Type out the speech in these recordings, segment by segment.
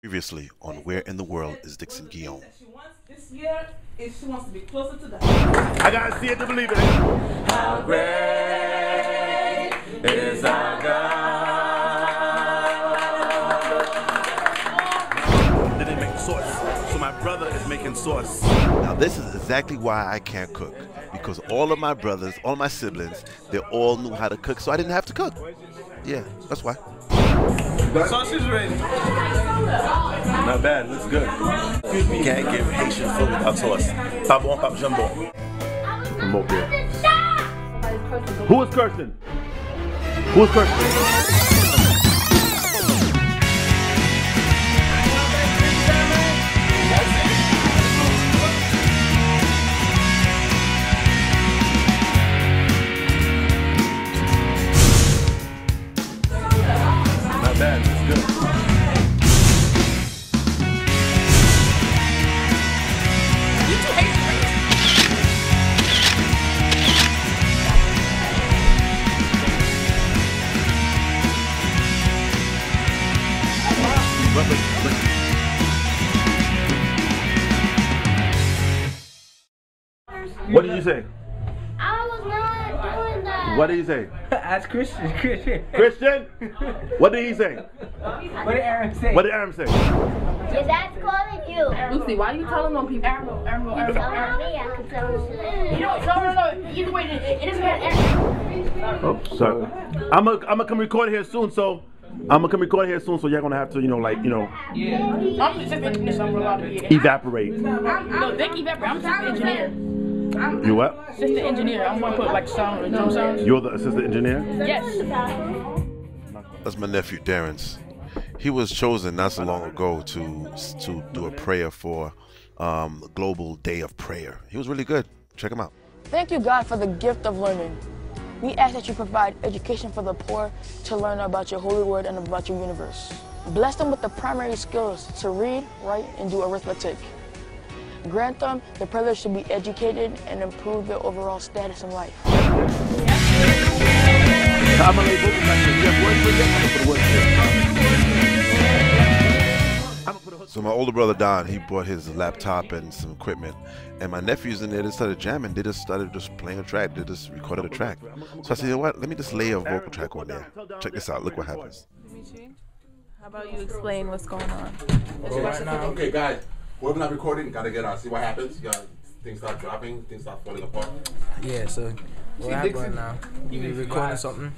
Previously on Where in the World is Dixon Guillaume? This year is she wants to be closer to the I gotta see it to believe it. How great is our God. Then they make sauce. So my brother is making sauce. Now this is exactly why I can't cook. Because all of my brothers, all my siblings, they all knew how to cook, so I didn't have to cook. Yeah, that's why. The sauce is ready. Not bad, looks good. You can't give Haitian food without sauce. Pas bon, pas jambon. Promote there. Who is cursing? Who is cursing? Not bad, it's good. What did you say? I was not doing that. What did he say? Ask Christian. Christian? What did he say? What did Aaron say? What did Aaron say? Your dad's calling you. Lucy, why are you telling on people? Telling me, I could tell him. No. Either way, it doesn't matter. Oh, sorry. I'm gonna come record here soon, so y'all gonna have to, Yeah. I'm just thinking this, I'm allowed to be evaporate. No, they evaporate. I'm just the engineer. You what? Assistant engineer. I'm gonna put like sound, drum sounds. You're the assistant engineer? Yes. That's my nephew Darren's. He was chosen not so long ago to do a prayer for Global Day of Prayer. He was really good. Check him out. Thank you, God, for the gift of learning. We ask that you provide education for the poor to learn about your holy word and about your universe. Bless them with the primary skills to read, write, and do arithmetic. Grant them the privilege to be educated and improve their overall status in life. So my older brother Don, he brought his laptop and some equipment, and my nephews in there, they started jamming. They just started playing a track. They just recorded a track. So I said, you know what? Let me just lay a vocal track on there. Check this out. Look what happens. How about you explain what's going on? Okay, guys, we're not recording. Gotta get see what happens. You got things start dropping, things start falling apart. Yeah, so what happened now? We recording something.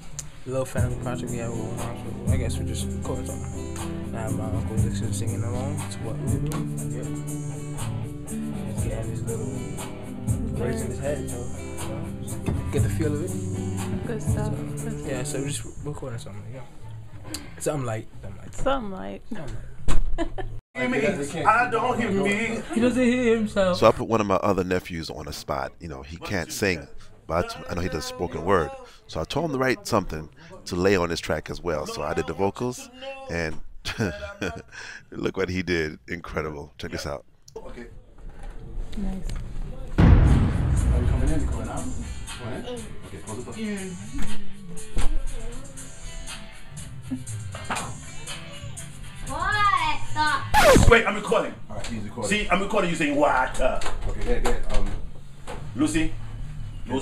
Little family project we have going on, so I guess we just recording something. I have my Uncle Dixon singing along to what we're doing. Yeah. He had his little words in his head, so get the feel of it. Good stuff. Yeah, so we're just recording something. Yeah. Something light. I don't hear me. He doesn't hear himself. So I put one of my other nephews on the spot. You know, he can't sing, but I know he does spoken word. So I told him to write something to lay on this track as well. So I did the vocals, and look what he did. Incredible. Check this out. Okay. Nice. Are you coming in? You coming out? Come in? Okay, close the door. What? Wait, I'm recording. Alright, he's recording. See, I'm recording you saying what? Okay, get Lucy. Go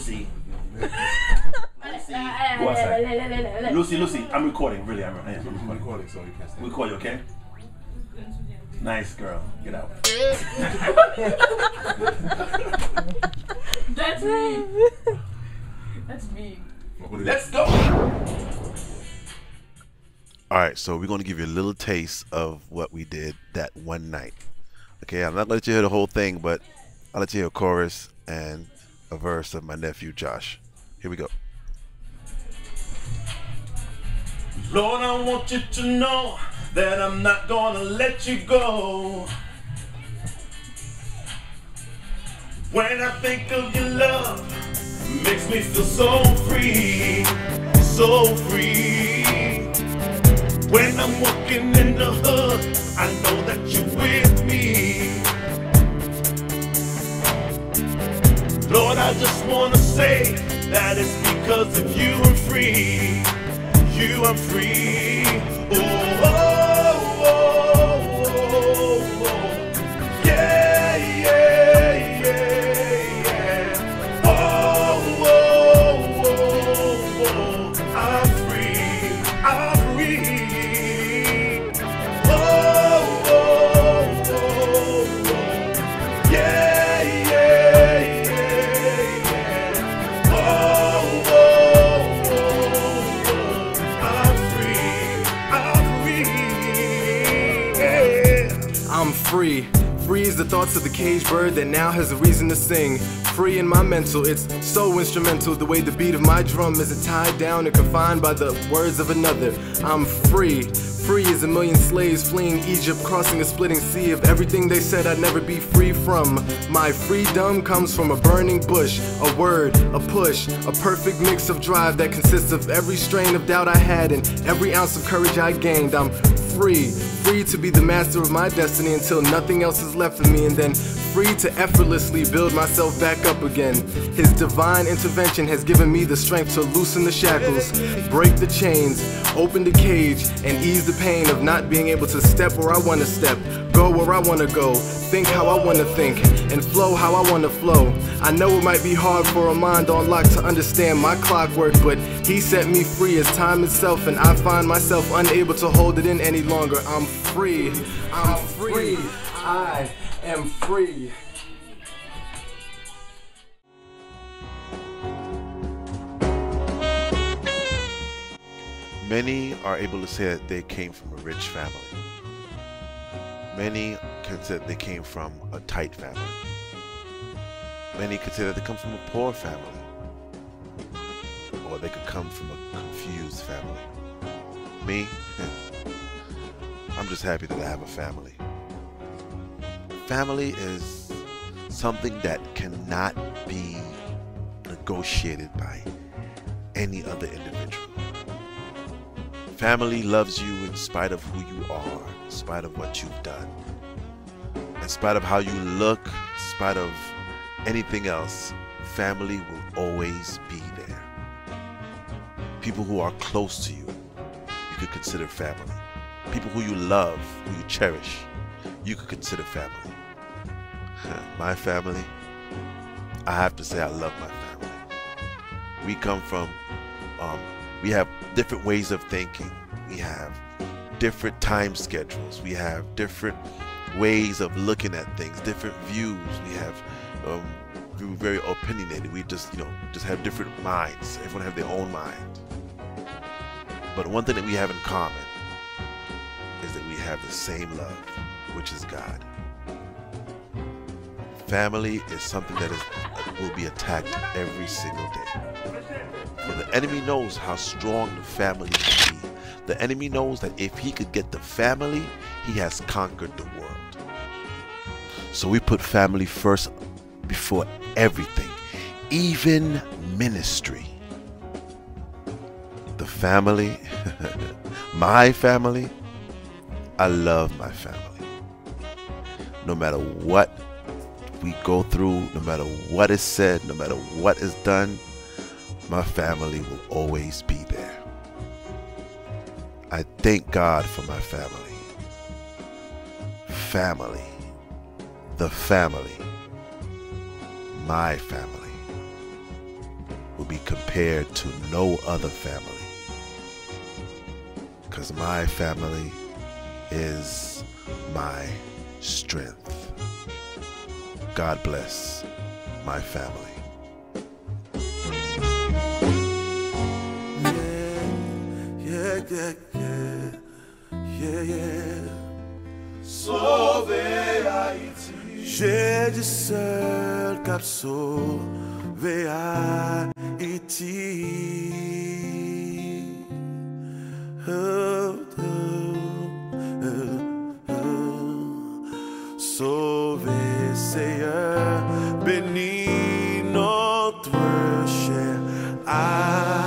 outside. Lucy, I'm recording. Really, I'm recording, so you can't stay. We call you, okay? Nice girl. Get out. That's me. That's me. Let's go. All right, so we're going to give you a little taste of what we did that one night. Okay, I'm not going to let you hear the whole thing, but I'll let you hear a chorus and a verse of my nephew Josh. Here we go. Lord, I want you to know that I'm not gonna let you go. When I think of your love, it makes me feel so free, so free. When I'm walking in the hood, I know that you're with me. Lord, I just wanna say that it's because of you I'm free. You I'm free. Oh, oh, oh, I'm free. Free is the thoughts of the caged bird that now has a reason to sing. Free in my mental, it's so instrumental. The way the beat of my drum isn't tied down and confined by the words of another. I'm free. Free as a million slaves fleeing Egypt, crossing a splitting sea of everything they said I'd never be free from. My freedom comes from a burning bush, a word, a push, a perfect mix of drive that consists of every strain of doubt I had and every ounce of courage I gained. I'm free, free to be the master of my destiny until nothing else is left of me, and then free to effortlessly build myself back up again. His divine intervention has given me the strength to loosen the shackles, break the chains, open the cage, and ease the pain of not being able to step where I want to step, go where I want to go, think how I want to think, and flow how I want to flow. I know it might be hard for a mind on lock to understand my clockwork, but he set me free as time itself, and I find myself unable to hold it in any longer. I'm free. I'm free. I am free. Many are able to say that they came from a rich family. Many can say that they came from a tight family. Many could say that they come from a poor family. Or they could come from a confused family. Me, I'm just happy that I have a family. Family is something that cannot be negotiated by any other individual. Family loves you in spite of who you are, in spite of what you've done, in spite of how you look, in spite of anything else. Family will always be there. People who are close to you, you could consider family. People who you love, who you cherish, you could consider family. My family, I have to say I love my family. We come from, we have different ways of thinking. We have different time schedules. We have different ways of looking at things, different views. We have, we're very opinionated. We just, just have different minds. Everyone have their own mind. But one thing that we have in common is that we have the same love, which is God. Family is something that will be attacked every single day. For the enemy knows how strong the family can be. The enemy knows that if he could get the family, he has conquered the world. So we put family first before everything, even ministry. The family, my family, I love my family. No matter what we go through, no matter what is said, no matter what is done, my family will always be there. I thank God for my family. Family, the family, my family will be compared to no other family, because my family is my strength. God bless my family. Sauver Haïti. J'ai dit seul cap sauver Haïti. Sauver Seigneur, bénis notre cher Haïti.